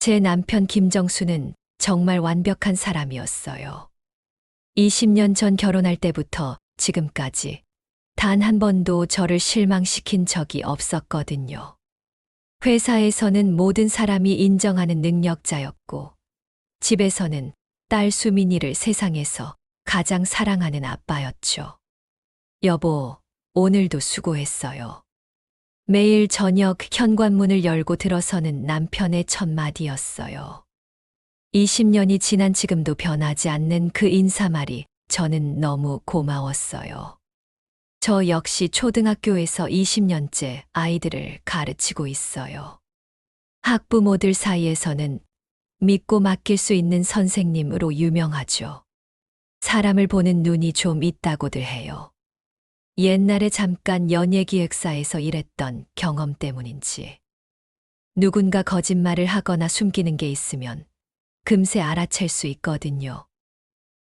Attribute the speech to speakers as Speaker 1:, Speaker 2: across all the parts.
Speaker 1: 제 남편 김정수는 정말 완벽한 사람이었어요. 20년 전 결혼할 때부터 지금까지 단 한 번도 저를 실망시킨 적이 없었거든요. 회사에서는 모든 사람이 인정하는 능력자였고, 집에서는 딸 수민이를 세상에서 가장 사랑하는 아빠였죠. 여보, 오늘도 수고했어요. 매일 저녁 현관문을 열고 들어서는 남편의 첫 마디였어요. 20년이 지난 지금도 변하지 않는 그 인사말이 저는 너무 고마웠어요. 저 역시 초등학교에서 20년째 아이들을 가르치고 있어요. 학부모들 사이에서는 믿고 맡길 수 있는 선생님으로 유명하죠. 사람을 보는 눈이 좀 있다고들 해요. 옛날에 잠깐 연예기획사에서 일했던 경험 때문인지. 누군가 거짓말을 하거나 숨기는 게 있으면 금세 알아챌 수 있거든요.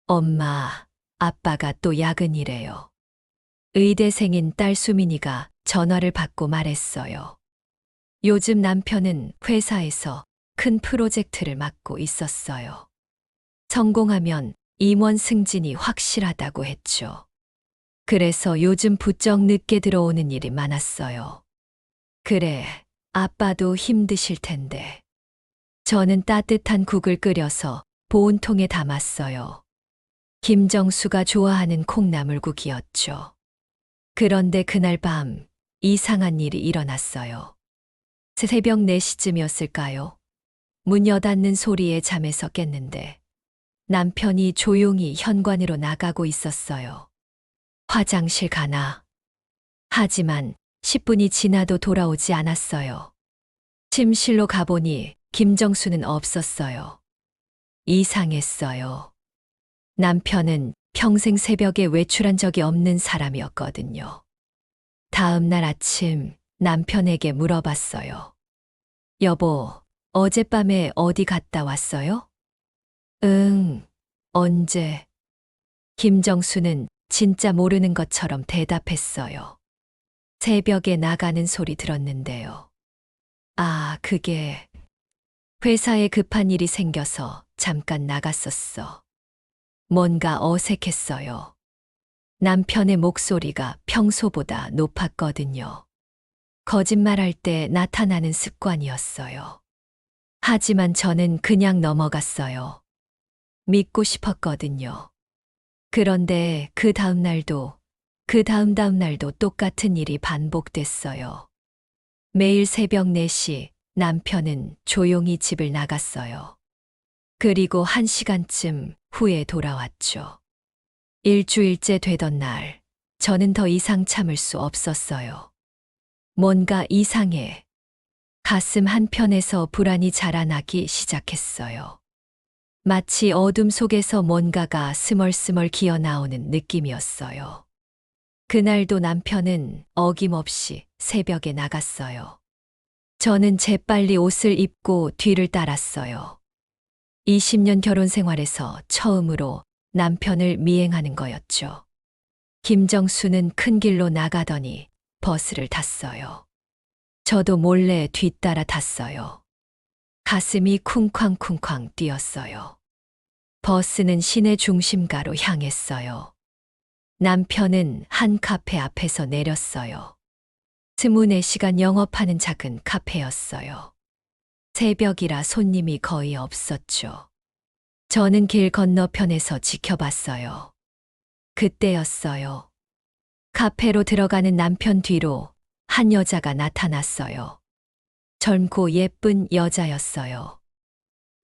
Speaker 1: 엄마, 아빠가 또 야근이래요. 의대생인 딸 수민이가 전화를 받고 말했어요. 요즘 남편은 회사에서 큰 프로젝트를 맡고 있었어요. 성공하면 임원 승진이 확실하다고 했죠. 그래서 요즘 부쩍 늦게 들어오는 일이 많았어요. 그래, 아빠도 힘드실 텐데. 저는 따뜻한 국을 끓여서 보온통에 담았어요. 김정수가 좋아하는 콩나물국이었죠. 그런데 그날 밤 이상한 일이 일어났어요. 새벽 4시쯤이었을까요? 문 여닫는 소리에 잠에서 깼는데 남편이 조용히 현관으로 나가고 있었어요. 화장실 가나? 하지만 10분이 지나도 돌아오지 않았어요. 침실로 가보니 김정수는 없었어요. 이상했어요. 남편은 평생 새벽에 외출한 적이 없는 사람이었거든요. 다음 날 아침 남편에게 물어봤어요. 여보, 어젯밤에 어디 갔다 왔어요? 응, 언제? 김정수는 진짜 모르는 것처럼 대답했어요. 새벽에 나가는 소리 들었는데요. 아, 그게 회사에 급한 일이 생겨서 잠깐 나갔었어. 뭔가 어색했어요. 남편의 목소리가 평소보다 높았거든요. 거짓말할 때 나타나는 습관이었어요. 하지만 저는 그냥 넘어갔어요. 믿고 싶었거든요. 그런데 그 다음 날도, 그 다음 날도 똑같은 일이 반복됐어요. 매일 새벽 4시 남편은 조용히 집을 나갔어요. 그리고 1시간쯤 후에 돌아왔죠. 일주일째 되던 날, 저는 더 이상 참을 수 없었어요. 뭔가 이상해. 가슴 한편에서 불안이 자라나기 시작했어요. 마치 어둠 속에서 뭔가가 스멀스멀 기어나오는 느낌이었어요. 그날도 남편은 어김없이 새벽에 나갔어요. 저는 재빨리 옷을 입고 뒤를 따랐어요. 20년 결혼 생활에서 처음으로 남편을 미행하는 거였죠. 김정수는 큰 길로 나가더니 버스를 탔어요. 저도 몰래 뒤따라 탔어요. 가슴이 쿵쾅쿵쾅 뛰었어요. 버스는 시내 중심가로 향했어요. 남편은 한 카페 앞에서 내렸어요. 24시간 영업하는 작은 카페였어요. 새벽이라 손님이 거의 없었죠. 저는 길 건너편에서 지켜봤어요. 그때였어요. 카페로 들어가는 남편 뒤로 한 여자가 나타났어요. 젊고 예쁜 여자였어요.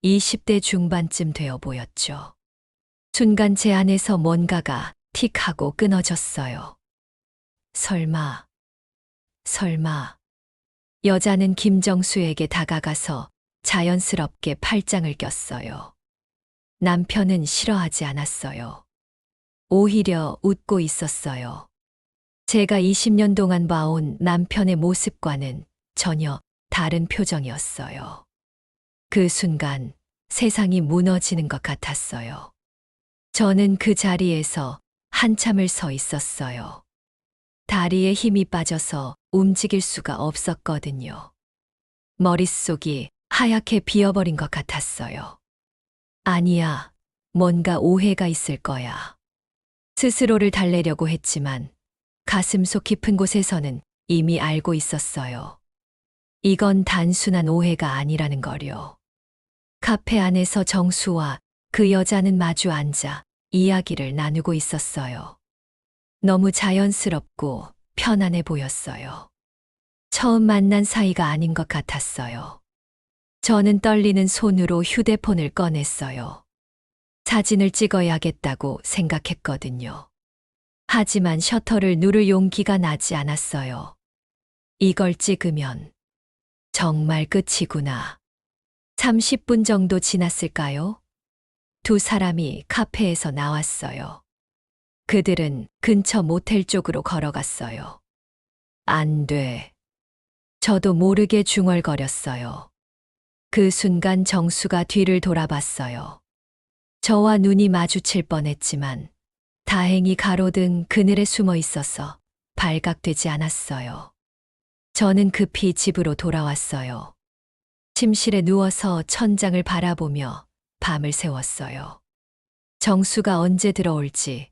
Speaker 1: 20대 중반쯤 되어 보였죠. 순간 제 안에서 뭔가가 틱 하고 끊어졌어요. 설마. 여자는 김정수에게 다가가서 자연스럽게 팔짱을 꼈어요. 남편은 싫어하지 않았어요. 오히려 웃고 있었어요. 제가 20년 동안 봐온 남편의 모습과는 전혀 다른 표정이었어요. 그 순간 세상이 무너지는 것 같았어요. 저는 그 자리에서 한참을 서 있었어요. 다리에 힘이 빠져서 움직일 수가 없었거든요. 머릿속이 하얗게 비어버린 것 같았어요. 아니야, 뭔가 오해가 있을 거야. 스스로를 달래려고 했지만 가슴속 깊은 곳에서는 이미 알고 있었어요. 이건 단순한 오해가 아니라는 거요. 카페 안에서 정수와 그 여자는 마주 앉아 이야기를 나누고 있었어요. 너무 자연스럽고 편안해 보였어요. 처음 만난 사이가 아닌 것 같았어요. 저는 떨리는 손으로 휴대폰을 꺼냈어요. 사진을 찍어야겠다고 생각했거든요. 하지만 셔터를 누를 용기가 나지 않았어요. 이걸 찍으면 정말 끝이구나. 30분 정도 지났을까요? 두 사람이 카페에서 나왔어요. 그들은 근처 모텔 쪽으로 걸어갔어요. 안 돼. 저도 모르게 중얼거렸어요. 그 순간 정수가 뒤를 돌아봤어요. 저와 눈이 마주칠 뻔했지만 다행히 가로등 그늘에 숨어 있어서 발각되지 않았어요. 저는 급히 집으로 돌아왔어요. 침실에 누워서 천장을 바라보며 밤을 새웠어요. 정수가 언제 들어올지,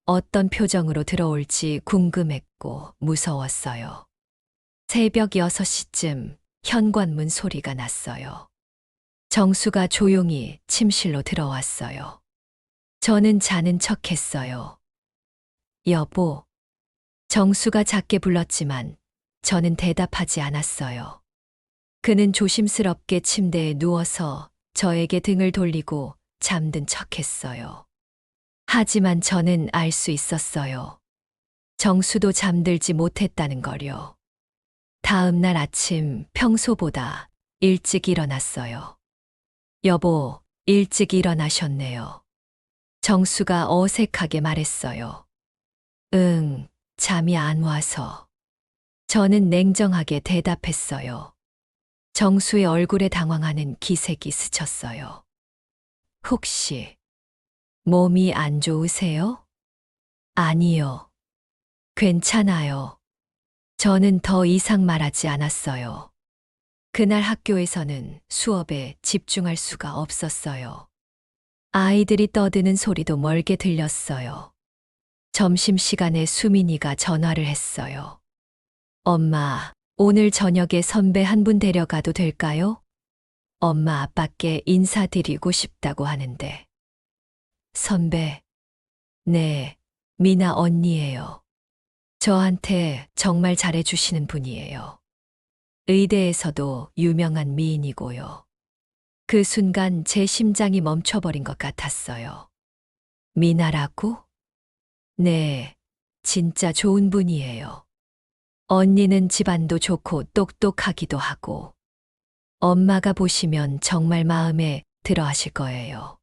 Speaker 1: 어떤 표정으로 들어올지 궁금했고 무서웠어요. 새벽 6시쯤 현관문 소리가 났어요. 정수가 조용히 침실로 들어왔어요. 저는 자는 척했어요. 여보. 정수가 작게 불렀지만 저는 대답하지 않았어요. 그는 조심스럽게 침대에 누워서 저에게 등을 돌리고 잠든 척했어요. 하지만 저는 알 수 있었어요. 정수도 잠들지 못했다는 거요. 다음 날 아침 평소보다 일찍 일어났어요. 여보, 일찍 일어나셨네요. 정수가 어색하게 말했어요. 응, 잠이 안 와서. 저는 냉정하게 대답했어요. 정수의 얼굴에 당황하는 기색이 스쳤어요. 혹시 몸이 안 좋으세요? 아니요. 괜찮아요. 저는 더 이상 말하지 않았어요. 그날 학교에서는 수업에 집중할 수가 없었어요. 아이들이 떠드는 소리도 멀게 들렸어요. 점심시간에 수민이가 전화를 했어요. 엄마, 오늘 저녁에 선배 한 분 데려가도 될까요? 엄마 아빠께 인사드리고 싶다고 하는데. 선배. 네, 미나 언니예요. 저한테 정말 잘해주시는 분이에요. 의대에서도 유명한 미인이고요. 그 순간 제 심장이 멈춰버린 것 같았어요. 미나라고? 네, 진짜 좋은 분이에요. 언니는 집안도 좋고 똑똑하기도 하고, 엄마가 보시면 정말 마음에 들어 하실 거예요.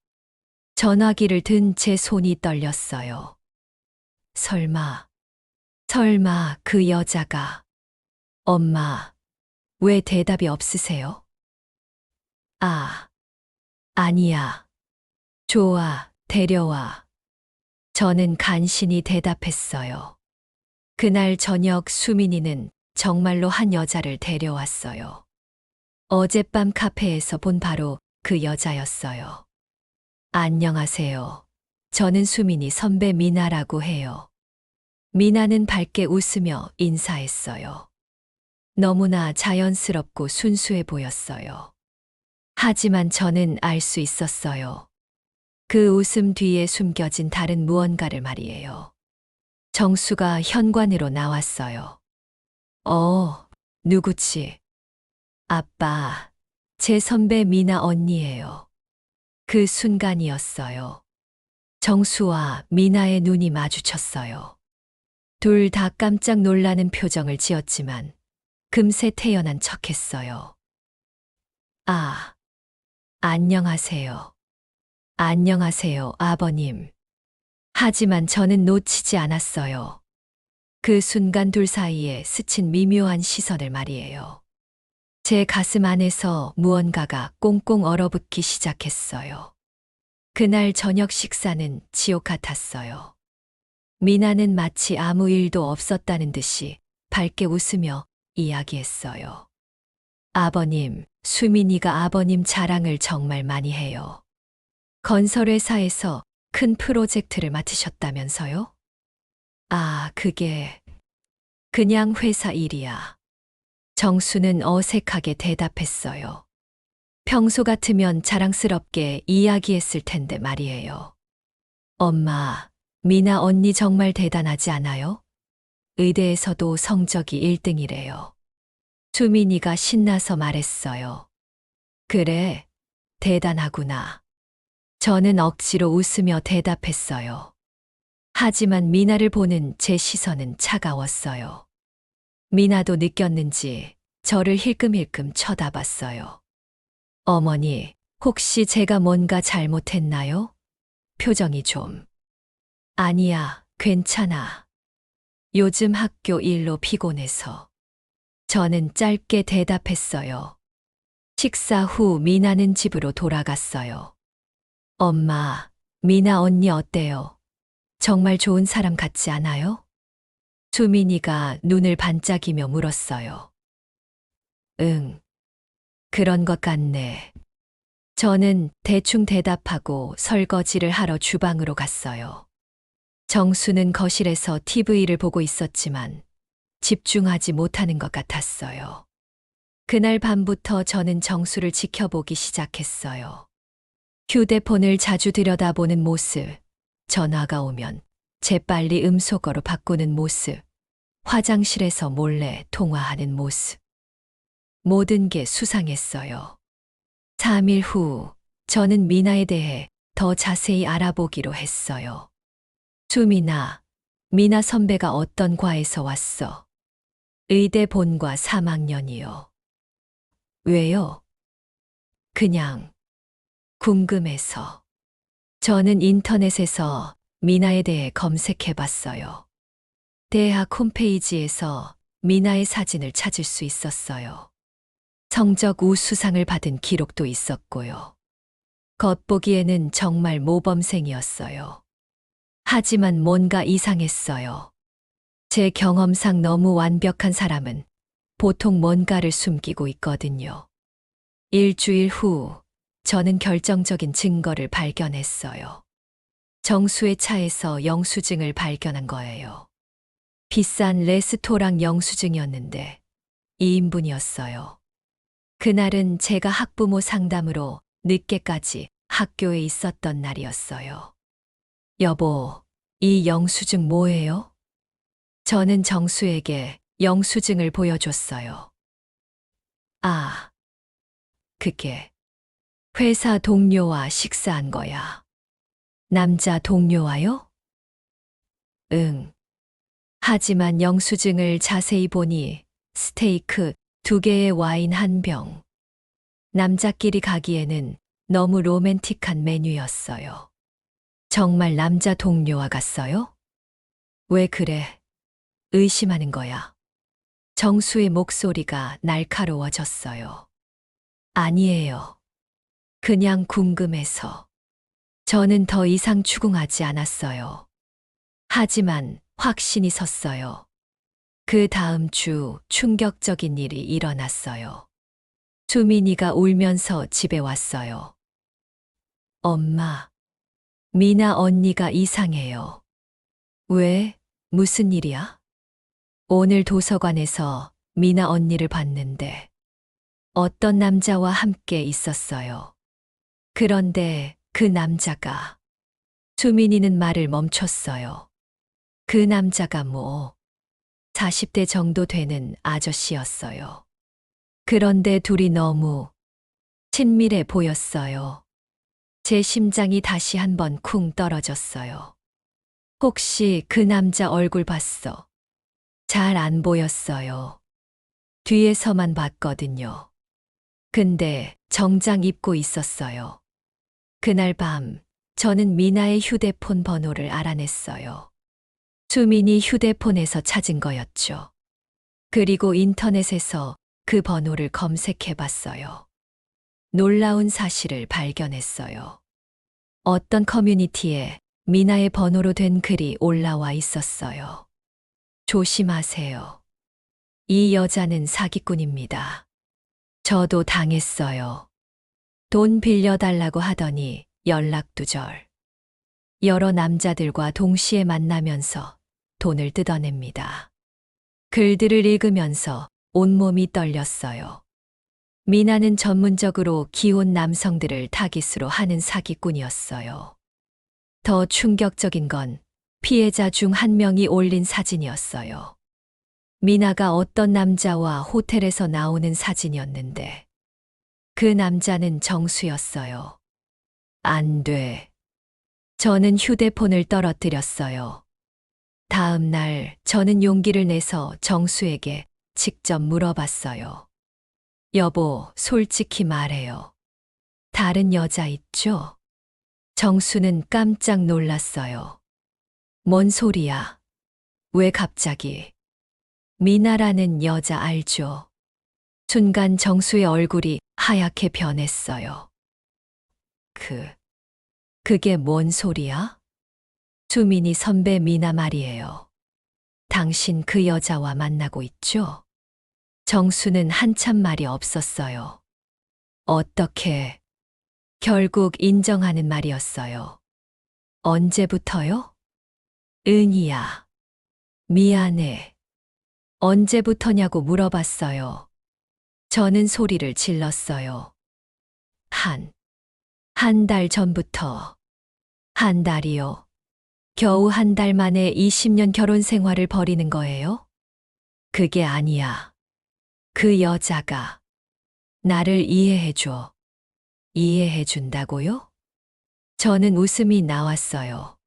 Speaker 1: 전화기를 든 제 손이 떨렸어요. 설마 그 여자가. 엄마, 왜 대답이 없으세요? 아, 아니야. 좋아, 데려와. 저는 간신히 대답했어요. 그날 저녁 수민이는 정말로 한 여자를 데려왔어요. 어젯밤 카페에서 본 바로 그 여자였어요. 안녕하세요. 저는 수민이 선배 미나라고 해요. 미나는 밝게 웃으며 인사했어요. 너무나 자연스럽고 순수해 보였어요. 하지만 저는 알 수 있었어요. 그 웃음 뒤에 숨겨진 다른 무언가를 말이에요. 정수가 현관으로 나왔어요. 누구지? 아빠, 제 선배 미나 언니예요. 그 순간이었어요. 정수와 미나의 눈이 마주쳤어요. 둘 다 깜짝 놀라는 표정을 지었지만 금세 태연한 척했어요. 아, 안녕하세요. 안녕하세요, 아버님. 하지만 저는 놓치지 않았어요. 그 순간 둘 사이에 스친 미묘한 시선을 말이에요. 제 가슴 안에서 무언가가 꽁꽁 얼어붙기 시작했어요. 그날 저녁 식사는 지옥 같았어요. 미나는 마치 아무 일도 없었다는 듯이 밝게 웃으며 이야기했어요. 아버님, 수민이가 아버님 자랑을 정말 많이 해요. 건설회사에서 큰 프로젝트를 맡으셨다면서요? 아, 그게 그냥 회사 일이야. 정수는 어색하게 대답했어요. 평소 같으면 자랑스럽게 이야기했을 텐데 말이에요. 엄마, 미나 언니 정말 대단하지 않아요? 의대에서도 성적이 1등이래요. 수민이가 신나서 말했어요. 그래, 대단하구나. 저는 억지로 웃으며 대답했어요. 하지만 미나를 보는 제 시선은 차가웠어요. 미나도 느꼈는지 저를 힐끔힐끔 쳐다봤어요. 어머니, 혹시 제가 뭔가 잘못했나요? 표정이 좀. 아니야, 괜찮아. 요즘 학교 일로 피곤해서. 저는 짧게 대답했어요. 식사 후 미나는 집으로 돌아갔어요. 엄마, 미나 언니 어때요? 정말 좋은 사람 같지 않아요? 수민이가 눈을 반짝이며 물었어요. 응, 그런 것 같네. 저는 대충 대답하고 설거지를 하러 주방으로 갔어요. 정수는 거실에서 TV를 보고 있었지만 집중하지 못하는 것 같았어요. 그날 밤부터 저는 정수를 지켜보기 시작했어요. 휴대폰을 자주 들여다보는 모습, 전화가 오면 재빨리 음소거로 바꾸는 모습, 화장실에서 몰래 통화하는 모습. 모든 게 수상했어요. 3일 후, 저는 미나에 대해 더 자세히 알아보기로 했어요. 수민아, 미나 선배가 어떤 과에서 왔어? 의대 본과 3학년이요. 왜요? 그냥 궁금해서. 저는 인터넷에서 미나에 대해 검색해 봤어요. 대학 홈페이지에서 미나의 사진을 찾을 수 있었어요. 성적 우수상을 받은 기록도 있었고요. 겉보기에는 정말 모범생이었어요. 하지만 뭔가 이상했어요. 제 경험상 너무 완벽한 사람은 보통 뭔가를 숨기고 있거든요. 일주일 후, 저는 결정적인 증거를 발견했어요. 정수의 차에서 영수증을 발견한 거예요. 비싼 레스토랑 영수증이었는데 2인분이었어요. 그날은 제가 학부모 상담으로 늦게까지 학교에 있었던 날이었어요. 여보, 이 영수증 뭐예요? 저는 정수에게 영수증을 보여줬어요. 아, 그게 회사 동료와 식사한 거야. 남자 동료와요? 응. 하지만 영수증을 자세히 보니 스테이크 2개에 와인 1병. 남자끼리 가기에는 너무 로맨틱한 메뉴였어요. 정말 남자 동료와 갔어요? 왜 그래? 의심하는 거야. 정수의 목소리가 날카로워졌어요. 아니에요. 그냥 궁금해서. 저는 더 이상 추궁하지 않았어요. 하지만 확신이 섰어요. 그 다음 주 충격적인 일이 일어났어요. 수민이가 울면서 집에 왔어요. 엄마, 미나 언니가 이상해요. 왜? 무슨 일이야? 오늘 도서관에서 미나 언니를 봤는데 어떤 남자와 함께 있었어요. 그런데 그 남자가 수민이는 말을 멈췄어요. 그 남자가 40대 정도 되는 아저씨였어요. 그런데 둘이 너무 친밀해 보였어요. 제 심장이 다시 한번 쿵 떨어졌어요. 혹시 그 남자 얼굴 봤어? 잘 안 보였어요. 뒤에서만 봤거든요. 근데 정장 입고 있었어요. 그날 밤 저는 미나의 휴대폰 번호를 알아냈어요. 수민이 휴대폰에서 찾은 거였죠. 그리고 인터넷에서 그 번호를 검색해 봤어요. 놀라운 사실을 발견했어요. 어떤 커뮤니티에 미나의 번호로 된 글이 올라와 있었어요. 조심하세요. 이 여자는 사기꾼입니다. 저도 당했어요. 돈 빌려달라고 하더니 연락두절. 여러 남자들과 동시에 만나면서 돈을 뜯어냅니다. 글들을 읽으면서 온몸이 떨렸어요. 미나는 전문적으로 기혼 남성들을 타깃으로 하는 사기꾼이었어요. 더 충격적인 건 피해자 중 한 명이 올린 사진이었어요. 미나가 어떤 남자와 호텔에서 나오는 사진이었는데 그 남자는 정수였어요. 안 돼. 저는 휴대폰을 떨어뜨렸어요. 다음 날 저는 용기를 내서 정수에게 직접 물어봤어요. 여보, 솔직히 말해요. 다른 여자 있죠? 정수는 깜짝 놀랐어요. 뭔 소리야? 왜 갑자기? 미나라는 여자 알죠? 순간 정수의 얼굴이 하얗게 변했어요. 그게 뭔 소리야? 수민이 선배 미나 말이에요. 당신 그 여자와 만나고 있죠? 정수는 한참 말이 없었어요. 어떻게? 결국 인정하는 말이었어요. 언제부터요? 은희야. 미안해. 언제부터냐고 물어봤어요. 저는 소리를 질렀어요. 한 달 전부터. 한 달이요. 겨우 한 달 만에 20년 결혼 생활을 벌이는 거예요? 그게 아니야. 그 여자가 나를 이해해줘. 이해해준다고요? 저는 웃음이 나왔어요.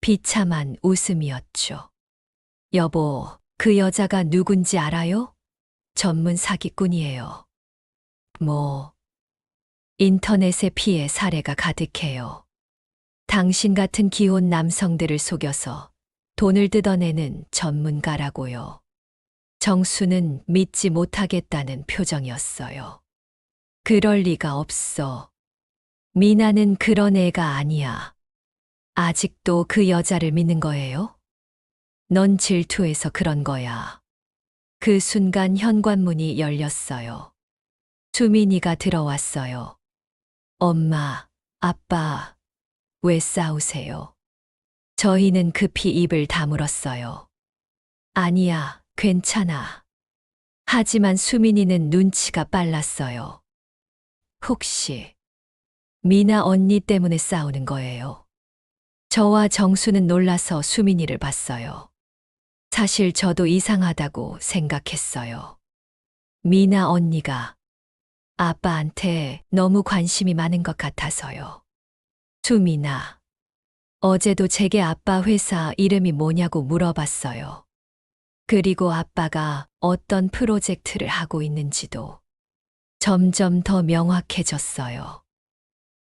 Speaker 1: 비참한 웃음이었죠. 여보, 그 여자가 누군지 알아요? 전문 사기꾼이에요. 인터넷에 피해 사례가 가득해요. 당신 같은 기혼 남성들을 속여서 돈을 뜯어내는 전문가라고요. 정수는 믿지 못하겠다는 표정이었어요. 그럴 리가 없어. 미나는 그런 애가 아니야. 아직도 그 여자를 믿는 거예요? 넌 질투해서 그런 거야. 그 순간 현관문이 열렸어요. 수민이가 들어왔어요. 엄마, 아빠, 왜 싸우세요? 저희는 급히 입을 다물었어요. 아니야, 괜찮아. 하지만 수민이는 눈치가 빨랐어요. 혹시 미나 언니 때문에 싸우는 거예요? 저와 정수는 놀라서 수민이를 봤어요. 사실 저도 이상하다고 생각했어요. 미나 언니가 아빠한테 너무 관심이 많은 것 같아서요. 수민아, 어제도 제게 아빠 회사 이름이 뭐냐고 물어봤어요. 그리고 아빠가 어떤 프로젝트를 하고 있는지도 점점 더 명확해졌어요.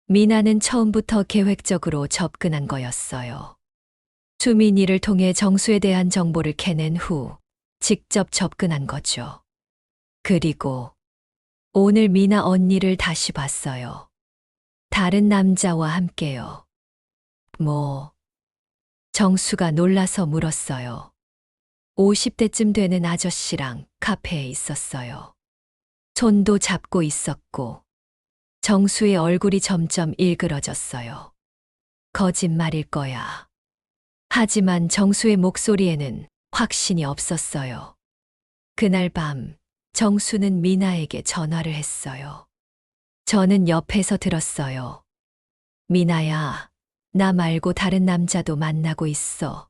Speaker 1: 미나는 처음부터 계획적으로 접근한 거였어요. 수민이를 통해 정수에 대한 정보를 캐낸 후 직접 접근한 거죠. 그리고 오늘 미나 언니를 다시 봤어요. 다른 남자와 함께요. 정수가 놀라서 물었어요. 50대쯤 되는 아저씨랑 카페에 있었어요. 손도 잡고 있었고, 정수의 얼굴이 점점 일그러졌어요. 거짓말일 거야. 하지만 정수의 목소리에는 확신이 없었어요. 그날 밤, 정수는 미나에게 전화를 했어요. 저는 옆에서 들었어요. 미나야, 나 말고 다른 남자도 만나고 있어.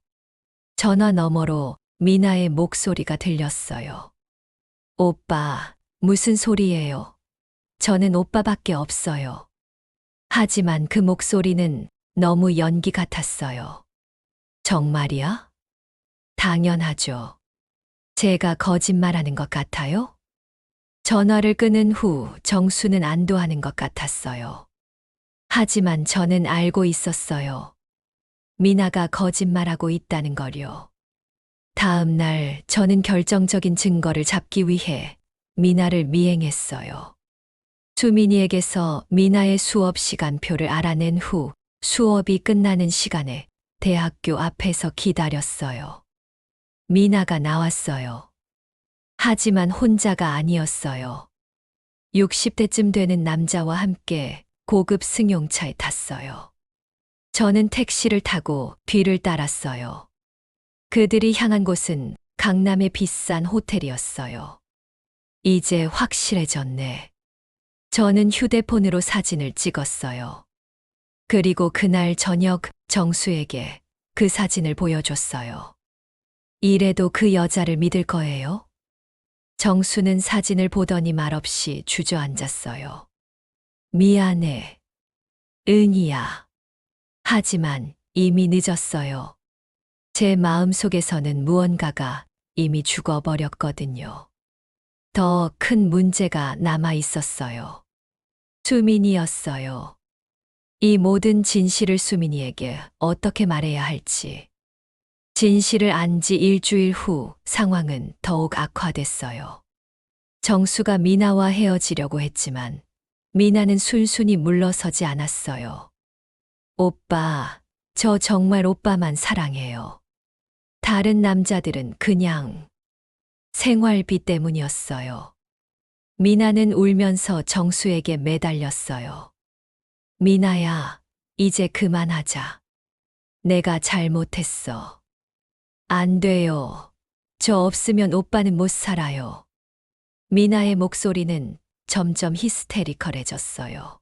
Speaker 1: 전화 너머로 미나의 목소리가 들렸어요. 오빠, 무슨 소리예요? 저는 오빠밖에 없어요. 하지만 그 목소리는 너무 연기 같았어요. 정말이야? 당연하죠. 제가 거짓말하는 것 같아요? 전화를 끊은 후 정수는 안도하는 것 같았어요. 하지만 저는 알고 있었어요. 미나가 거짓말하고 있다는 걸요. 다음 날 저는 결정적인 증거를 잡기 위해 미나를 미행했어요. 수민이에게서 미나의 수업 시간표를 알아낸 후 수업이 끝나는 시간에 대학교 앞에서 기다렸어요. 미나가 나왔어요. 하지만 혼자가 아니었어요. 60대쯤 되는 남자와 함께 고급 승용차에 탔어요. 저는 택시를 타고 뒤를 따랐어요. 그들이 향한 곳은 강남의 비싼 호텔이었어요. 이제 확실해졌네. 저는 휴대폰으로 사진을 찍었어요. 그리고 그날 저녁 정수에게 그 사진을 보여줬어요. 이래도 그 여자를 믿을 거예요? 정수는 사진을 보더니 말없이 주저앉았어요. 미안해. 은희야. 하지만 이미 늦었어요. 제 마음속에서는 무언가가 이미 죽어버렸거든요. 더 큰 문제가 남아 있었어요. 수민이었어요. 이 모든 진실을 수민이에게 어떻게 말해야 할지. 진실을 안 지 일주일 후 상황은 더욱 악화됐어요. 정수가 미나와 헤어지려고 했지만 미나는 순순히 물러서지 않았어요. 오빠, 저 정말 오빠만 사랑해요. 다른 남자들은 그냥 생활비 때문이었어요. 미나는 울면서 정수에게 매달렸어요. 미나야, 이제 그만하자. 내가 잘못했어. 안 돼요. 저 없으면 오빠는 못 살아요. 미나의 목소리는 점점 히스테리컬해졌어요.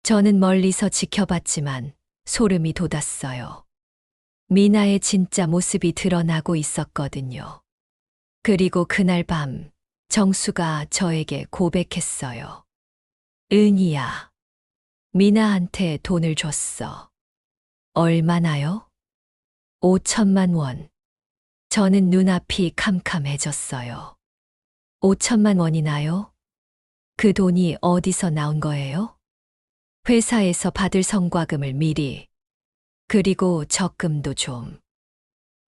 Speaker 1: 저는 멀리서 지켜봤지만 소름이 돋았어요. 미나의 진짜 모습이 드러나고 있었거든요. 그리고 그날 밤 정수가 저에게 고백했어요. 은희야, 미나한테 돈을 줬어. 얼마나요? 5천만 원. 저는 눈앞이 캄캄해졌어요. 5천만 원이나요? 그 돈이 어디서 나온 거예요? 회사에서 받을 성과금을 미리. 그리고 적금도 좀.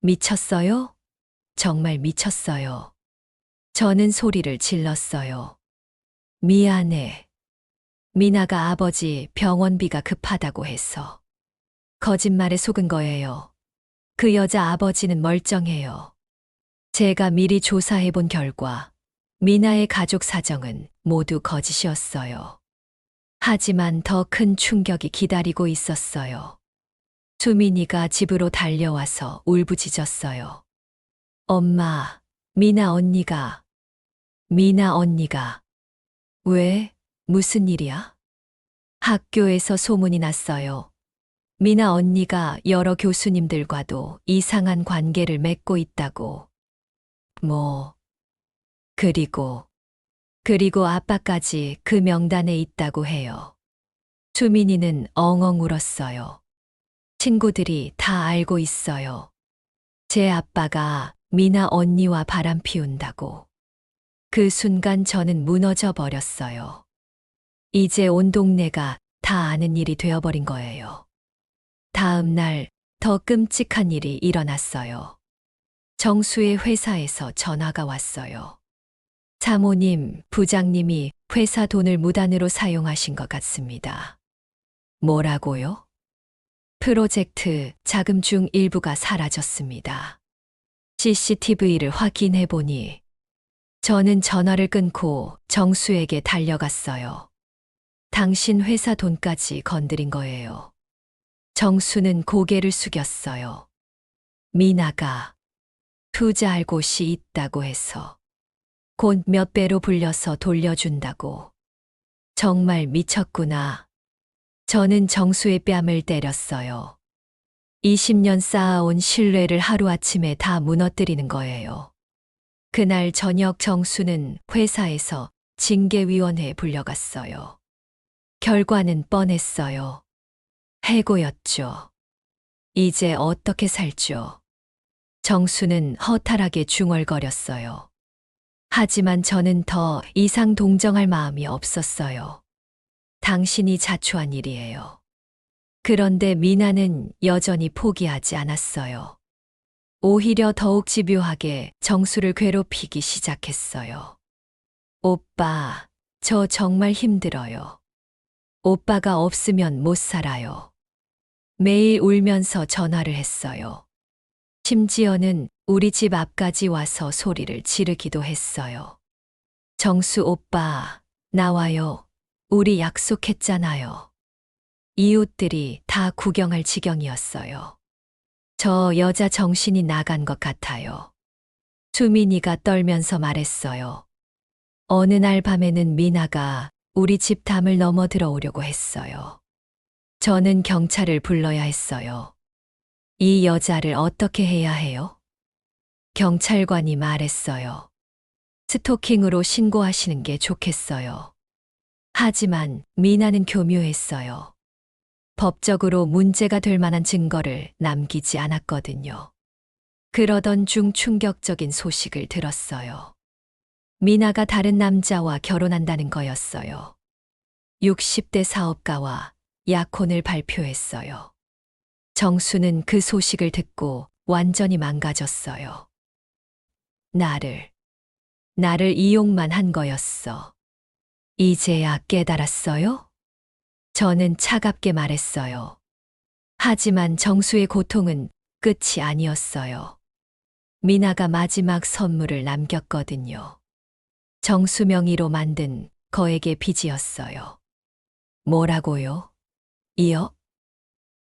Speaker 1: 미쳤어요? 정말 미쳤어요. 저는 소리를 질렀어요. 미안해. 미나가 아버지 병원비가 급하다고 해서. 거짓말에 속은 거예요. 그 여자 아버지는 멀쩡해요. 제가 미리 조사해 본 결과 미나의 가족 사정은 모두 거짓이었어요. 하지만 더 큰 충격이 기다리고 있었어요. 수민이가 집으로 달려와서 울부짖었어요. 엄마, 미나 언니가. 왜? 무슨 일이야? 학교에서 소문이 났어요. 미나 언니가 여러 교수님들과도 이상한 관계를 맺고 있다고. 그리고 아빠까지 그 명단에 있다고 해요. 수민이는 엉엉 울었어요. 친구들이 다 알고 있어요. 제 아빠가 미나 언니와 바람 피운다고. 그 순간 저는 무너져 버렸어요. 이제 온 동네가 다 아는 일이 되어버린 거예요. 다음 날 더 끔찍한 일이 일어났어요. 정수의 회사에서 전화가 왔어요. 사모님, 부장님이 회사 돈을 무단으로 사용하신 것 같습니다. 뭐라고요? 프로젝트 자금 중 일부가 사라졌습니다. CCTV를 확인해 보니 저는 전화를 끊고 정수에게 달려갔어요. 당신 회사 돈까지 건드린 거예요. 정수는 고개를 숙였어요. 미나가 투자할 곳이 있다고 해서 곧 몇 배로 불려서 돌려준다고. 정말 미쳤구나. 저는 정수의 뺨을 때렸어요. 20년 쌓아온 신뢰를 하루아침에 다 무너뜨리는 거예요. 그날 저녁 정수는 회사에서 징계위원회에 불려갔어요. 결과는 뻔했어요. 해고였죠. 이제 어떻게 살죠? 정수는 허탈하게 중얼거렸어요. 하지만 저는 더 이상 동정할 마음이 없었어요. 당신이 자초한 일이에요. 그런데 미나는 여전히 포기하지 않았어요. 오히려 더욱 집요하게 정수를 괴롭히기 시작했어요. 오빠, 저 정말 힘들어요. 오빠가 없으면 못 살아요. 매일 울면서 전화를 했어요. 심지어는 우리 집 앞까지 와서 소리를 지르기도 했어요. 정수 오빠, 나와요. 우리 약속했잖아요. 이웃들이 다 구경할 지경이었어요. 저 여자 정신이 나간 것 같아요. 수민이가 떨면서 말했어요. 어느 날 밤에는 미나가 우리 집 담을 넘어 들어오려고 했어요. 저는 경찰을 불러야 했어요. 이 여자를 어떻게 해야 해요? 경찰관이 말했어요. 스토킹으로 신고하시는 게 좋겠어요. 하지만 미나는 교묘했어요. 법적으로 문제가 될 만한 증거를 남기지 않았거든요. 그러던 중 충격적인 소식을 들었어요. 미나가 다른 남자와 결혼한다는 거였어요. 60대 사업가와 약혼을 발표했어요. 정수는 그 소식을 듣고 완전히 망가졌어요. 나를 이용만 한 거였어. 이제야 깨달았어요? 저는 차갑게 말했어요. 하지만 정수의 고통은 끝이 아니었어요. 미나가 마지막 선물을 남겼거든요. 정수 명의로 만든 거액의 빚이었어요. 뭐라고요? 이요?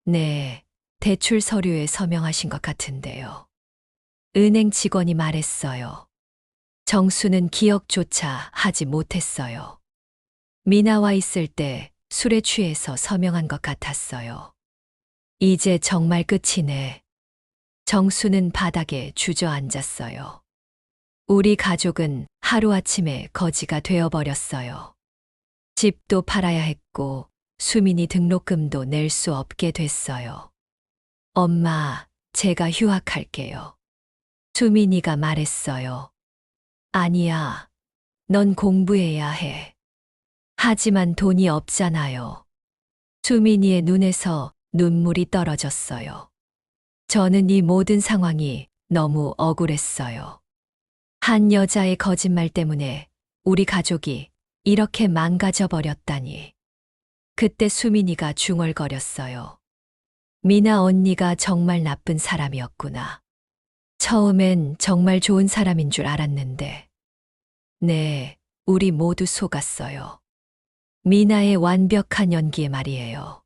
Speaker 1: 네, 대출 서류에 서명하신 것 같은데요. 은행 직원이 말했어요. 정수는 기억조차 하지 못했어요. 미나와 있을 때 술에 취해서 서명한 것 같았어요. 이제 정말 끝이네. 정수는 바닥에 주저앉았어요. 우리 가족은 하루아침에 거지가 되어버렸어요. 집도 팔아야 했고 수민이 등록금도 낼 수 없게 됐어요. 엄마, 제가 휴학할게요. 수민이가 말했어요. 아니야, 넌 공부해야 해. 하지만 돈이 없잖아요. 수민이의 눈에서 눈물이 떨어졌어요. 저는 이 모든 상황이 너무 억울했어요. 한 여자의 거짓말 때문에 우리 가족이 이렇게 망가져 버렸다니. 그때 수민이가 중얼거렸어요. 미나 언니가 정말 나쁜 사람이었구나. 처음엔 정말 좋은 사람인 줄 알았는데. 네, 우리 모두 속았어요. 미나의 완벽한 연기에 말이에요.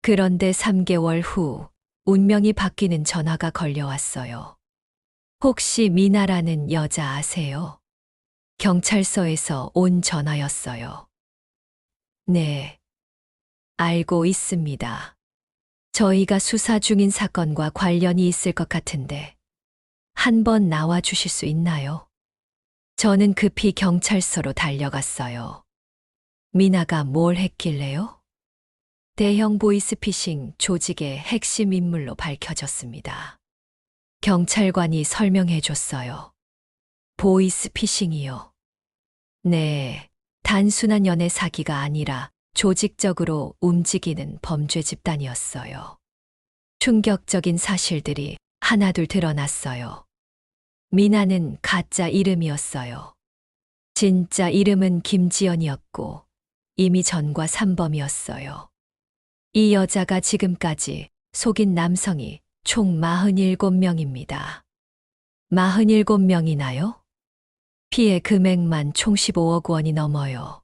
Speaker 1: 그런데 3개월 후 운명이 바뀌는 전화가 걸려왔어요. 혹시 미나라는 여자 아세요? 경찰서에서 온 전화였어요. 네, 알고 있습니다. 저희가 수사 중인 사건과 관련이 있을 것 같은데 한번 나와 주실 수 있나요? 저는 급히 경찰서로 달려갔어요. 미나가 뭘 했길래요? 대형 보이스피싱 조직의 핵심 인물로 밝혀졌습니다. 경찰관이 설명해 줬어요. 보이스피싱이요. 네, 단순한 연애 사기가 아니라 조직적으로 움직이는 범죄 집단이었어요. 충격적인 사실들이 하나둘 드러났어요. 미나는 가짜 이름이었어요. 진짜 이름은 김지연이었고 이미 전과 산범이었어요. 이 여자가 지금까지 속인 남성이 총 47명입니다. 47명이나요? 피해 금액만 총 15억 원이 넘어요.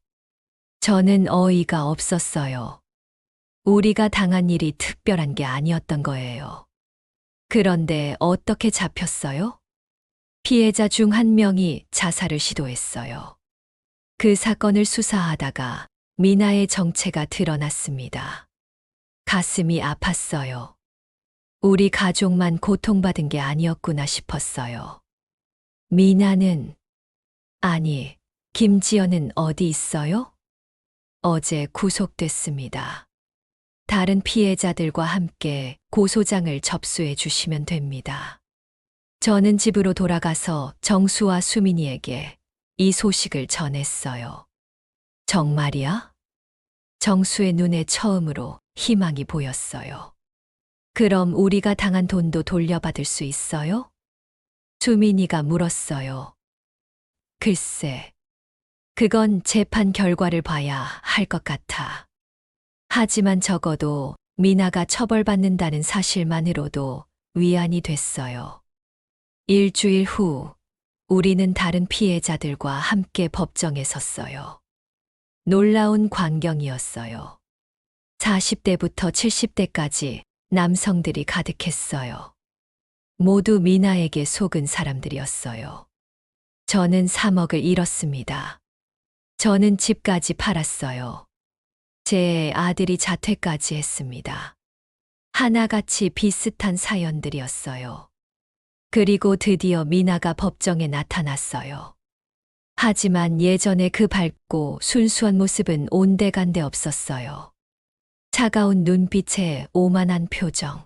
Speaker 1: 저는 어이가 없었어요. 우리가 당한 일이 특별한 게 아니었던 거예요. 그런데 어떻게 잡혔어요? 피해자 중 한 명이 자살을 시도했어요. 그 사건을 수사하다가 미나의 정체가 드러났습니다. 가슴이 아팠어요. 우리 가족만 고통받은 게 아니었구나 싶었어요. 미나는, 아니, 김지연은 어디 있어요? 어제 구속됐습니다. 다른 피해자들과 함께 고소장을 접수해 주시면 됩니다. 저는 집으로 돌아가서 정수와 수민이에게 이 소식을 전했어요. 정말이야? 정수의 눈에 처음으로 희망이 보였어요. 그럼 우리가 당한 돈도 돌려받을 수 있어요? 수민이가 물었어요. 글쎄, 그건 재판 결과를 봐야 할 것 같아. 하지만 적어도 미나가 처벌받는다는 사실만으로도 위안이 됐어요. 일주일 후, 우리는 다른 피해자들과 함께 법정에 섰어요. 놀라운 광경이었어요. 40대부터 70대까지 남성들이 가득했어요. 모두 미나에게 속은 사람들이었어요. 저는 3억을 잃었습니다. 저는 집까지 팔았어요. 제 아들이 자퇴까지 했습니다. 하나같이 비슷한 사연들이었어요. 그리고 드디어 미나가 법정에 나타났어요. 하지만 예전에 그 밝고 순수한 모습은 온데간데 없었어요. 차가운 눈빛에 오만한 표정.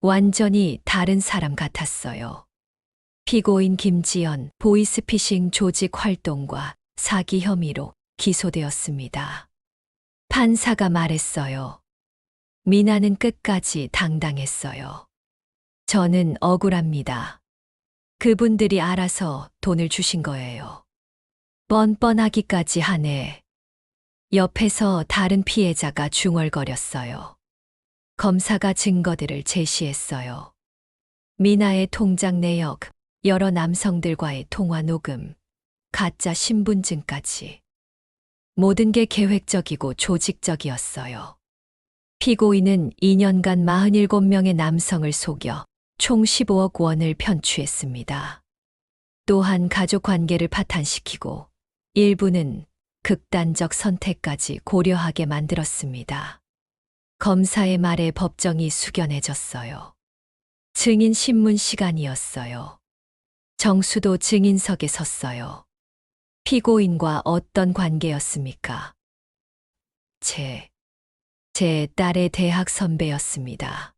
Speaker 1: 완전히 다른 사람 같았어요. 피고인 김지연 보이스피싱 조직 활동과 사기 혐의로 기소되었습니다. 판사가 말했어요. 미나는 끝까지 당당했어요. 저는 억울합니다. 그분들이 알아서 돈을 주신 거예요. 뻔뻔하기까지 하네. 옆에서 다른 피해자가 중얼거렸어요. 검사가 증거들을 제시했어요. 미나의 통장 내역, 여러 남성들과의 통화 녹음, 가짜 신분증까지. 모든 게 계획적이고 조직적이었어요. 피고인은 2년간 47명의 남성을 속여 총 15억 원을 편취했습니다. 또한 가족 관계를 파탄시키고 일부는 극단적 선택까지 고려하게 만들었습니다. 검사의 말에 법정이 숙연해졌어요. 증인 신문 시간이었어요. 정수도 증인석에 섰어요. 피고인과 어떤 관계였습니까? 제 딸의 대학 선배였습니다.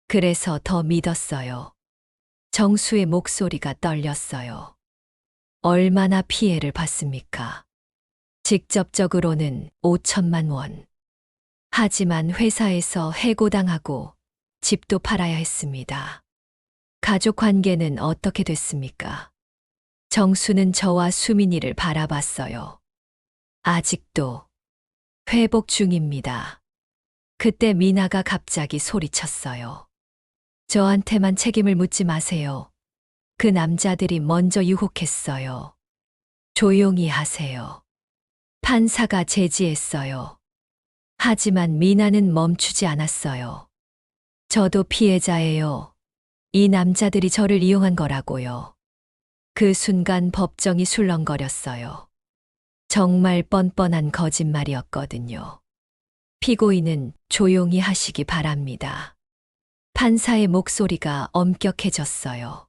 Speaker 1: 그래서 더 믿었어요. 정수의 목소리가 떨렸어요. 얼마나 피해를 봤습니까? 직접적으로는 5천만 원. 하지만 회사에서 해고당하고 집도 팔아야 했습니다. 가족 관계는 어떻게 됐습니까? 정수는 저와 수민이를 바라봤어요. 아직도 회복 중입니다. 그때 미나가 갑자기 소리쳤어요. 저한테만 책임을 묻지 마세요. 그 남자들이 먼저 유혹했어요. 조용히 하세요. 판사가 제지했어요. 하지만 미나는 멈추지 않았어요. 저도 피해자예요. 이 남자들이 저를 이용한 거라고요. 그 순간 법정이 술렁거렸어요. 정말 뻔뻔한 거짓말이었거든요. 피고인은 조용히 하시기 바랍니다. 판사의 목소리가 엄격해졌어요.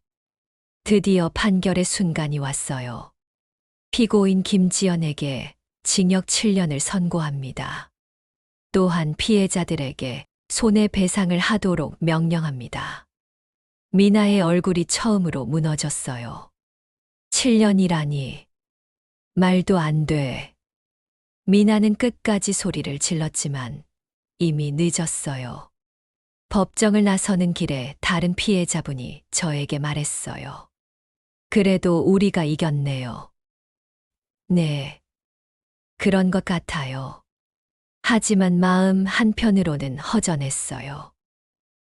Speaker 1: 드디어 판결의 순간이 왔어요. 피고인 김지연에게 징역 7년을 선고합니다. 또한 피해자들에게 손해배상을 하도록 명령합니다. 미나의 얼굴이 처음으로 무너졌어요. 7년이라니. 말도 안 돼. 미나는 끝까지 소리를 질렀지만 이미 늦었어요. 법정을 나서는 길에 다른 피해자분이 저에게 말했어요. 그래도 우리가 이겼네요. 네. 그런 것 같아요. 하지만 마음 한편으로는 허전했어요.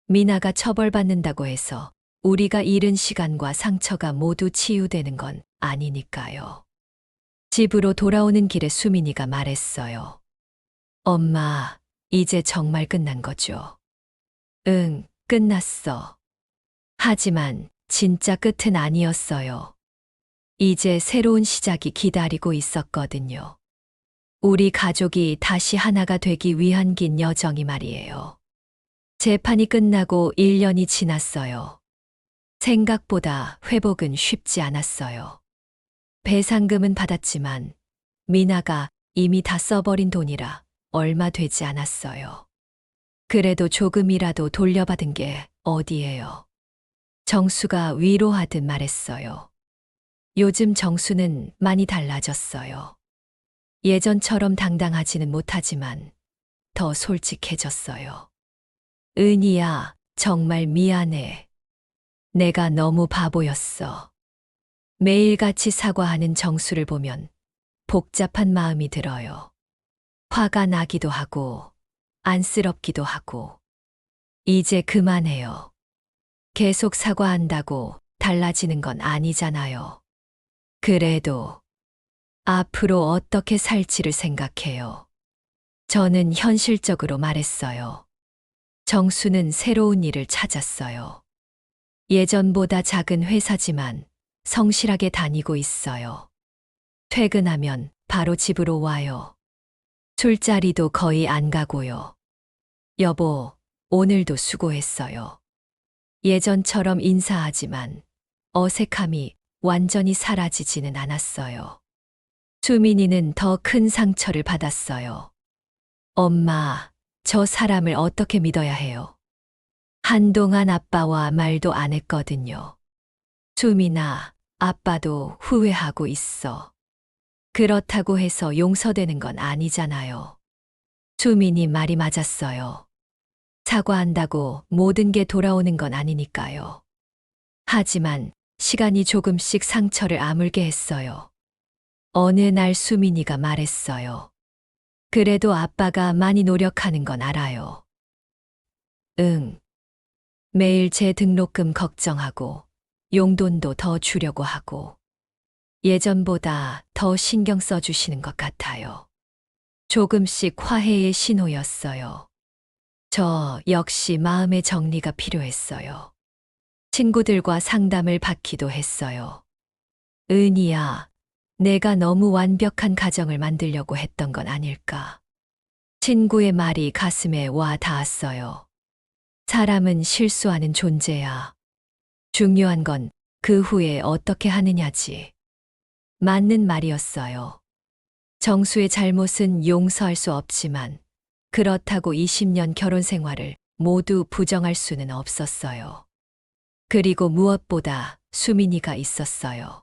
Speaker 1: 미나가 처벌받는다고 해서 우리가 잃은 시간과 상처가 모두 치유되는 건 아니니까요. 집으로 돌아오는 길에 수민이가 말했어요. 엄마, 이제 정말 끝난 거죠? 응, 끝났어. 하지만 진짜 끝은 아니었어요. 이제 새로운 시작이 기다리고 있었거든요. 우리 가족이 다시 하나가 되기 위한 긴 여정이 말이에요. 재판이 끝나고 1년이 지났어요. 생각보다 회복은 쉽지 않았어요. 배상금은 받았지만 미나가 이미 다 써버린 돈이라 얼마 되지 않았어요. 그래도 조금이라도 돌려받은 게 어디예요. 정수가 위로하듯 말했어요. 요즘 정수는 많이 달라졌어요. 예전처럼 당당하지는 못하지만 더 솔직해졌어요. 은희야, 정말 미안해. 내가 너무 바보였어. 매일같이 사과하는 정수를 보면 복잡한 마음이 들어요. 화가 나기도 하고 안쓰럽기도 하고. 이제 그만해요. 계속 사과한다고 달라지는 건 아니잖아요. 그래도 앞으로 어떻게 살지를 생각해요. 저는 현실적으로 말했어요. 정수는 새로운 일을 찾았어요. 예전보다 작은 회사지만 성실하게 다니고 있어요. 퇴근하면 바로 집으로 와요. 술자리도 거의 안 가고요. 여보, 오늘도 수고했어요. 예전처럼 인사하지만 어색함이 완전히 사라지지는 않았어요. 수민이는 더 큰 상처를 받았어요. 엄마, 저 사람을 어떻게 믿어야 해요? 한동안 아빠와 말도 안 했거든요. 수민아, 아빠도 후회하고 있어. 그렇다고 해서 용서되는 건 아니잖아요. 수민이 말이 맞았어요. 사과한다고 모든 게 돌아오는 건 아니니까요. 하지만 시간이 조금씩 상처를 아물게 했어요. 어느 날 수민이가 말했어요. 그래도 아빠가 많이 노력하는 건 알아요. 응. 매일 제 등록금 걱정하고 용돈도 더 주려고 하고 예전보다 더 신경 써주시는 것 같아요. 조금씩 화해의 신호였어요. 저 역시 마음의 정리가 필요했어요. 친구들과 상담을 받기도 했어요. 은희야, 내가 너무 완벽한 가정을 만들려고 했던 건 아닐까. 친구의 말이 가슴에 와 닿았어요. 사람은 실수하는 존재야. 중요한 건 그 후에 어떻게 하느냐지. 맞는 말이었어요. 정수의 잘못은 용서할 수 없지만 그렇다고 20년 결혼 생활을 모두 부정할 수는 없었어요. 그리고 무엇보다 수민이가 있었어요.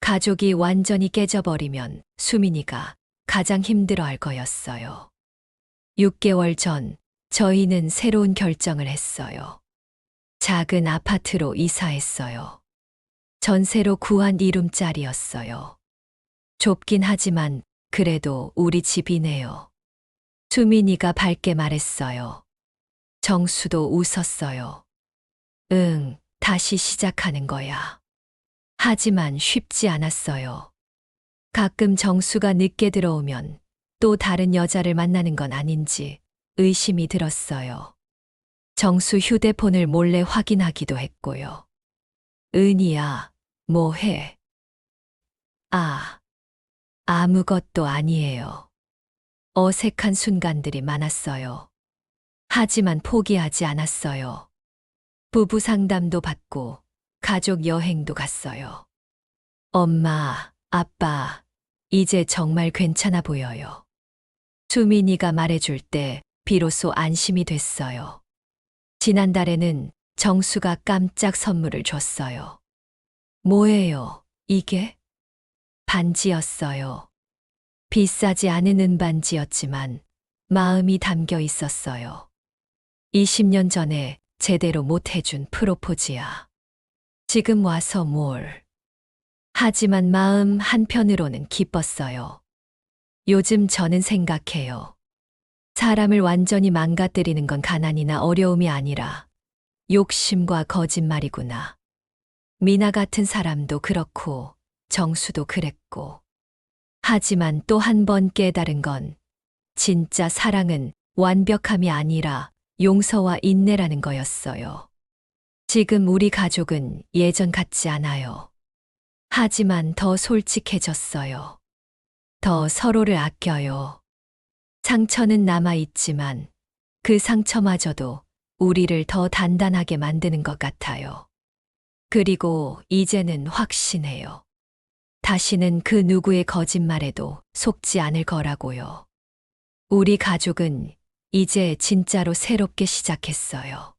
Speaker 1: 가족이 완전히 깨져버리면 수민이가 가장 힘들어할 거였어요. 6개월 전 저희는 새로운 결정을 했어요. 작은 아파트로 이사했어요. 전세로 구한 이룸짜리였어요. 좁긴 하지만 그래도 우리 집이네요. 수민이가 밝게 말했어요. 정수도 웃었어요. 응, 다시 시작하는 거야. 하지만 쉽지 않았어요. 가끔 정수가 늦게 들어오면 또 다른 여자를 만나는 건 아닌지 의심이 들었어요. 정수 휴대폰을 몰래 확인하기도 했고요. 은희야, 뭐 해? 아무것도 아니에요. 어색한 순간들이 많았어요. 하지만 포기하지 않았어요. 부부 상담도 받고 가족 여행도 갔어요. 엄마, 아빠, 이제 정말 괜찮아 보여요. 수민이가 말해줄 때 비로소 안심이 됐어요. 지난달에는 정수가 깜짝 선물을 줬어요. 뭐예요, 이게? 반지였어요. 비싸지 않은 은반지였지만 마음이 담겨 있었어요. 20년 전에 제대로 못 해준 프로포즈야. 지금 와서 뭘. 하지만 마음 한편으로는 기뻤어요. 요즘 저는 생각해요. 사람을 완전히 망가뜨리는 건 가난이나 어려움이 아니라 욕심과 거짓말이구나. 미나 같은 사람도 그렇고 정수도 그랬고. 하지만 또 한 번 깨달은 건 진짜 사랑은 완벽함이 아니라 용서와 인내라는 거였어요. 지금 우리 가족은 예전 같지 않아요. 하지만 더 솔직해졌어요. 더 서로를 아껴요. 상처는 남아있지만 그 상처마저도 우리를 더 단단하게 만드는 것 같아요. 그리고 이제는 확신해요. 다시는 그 누구의 거짓말에도 속지 않을 거라고요. 우리 가족은 이제 진짜로 새롭게 시작했어요.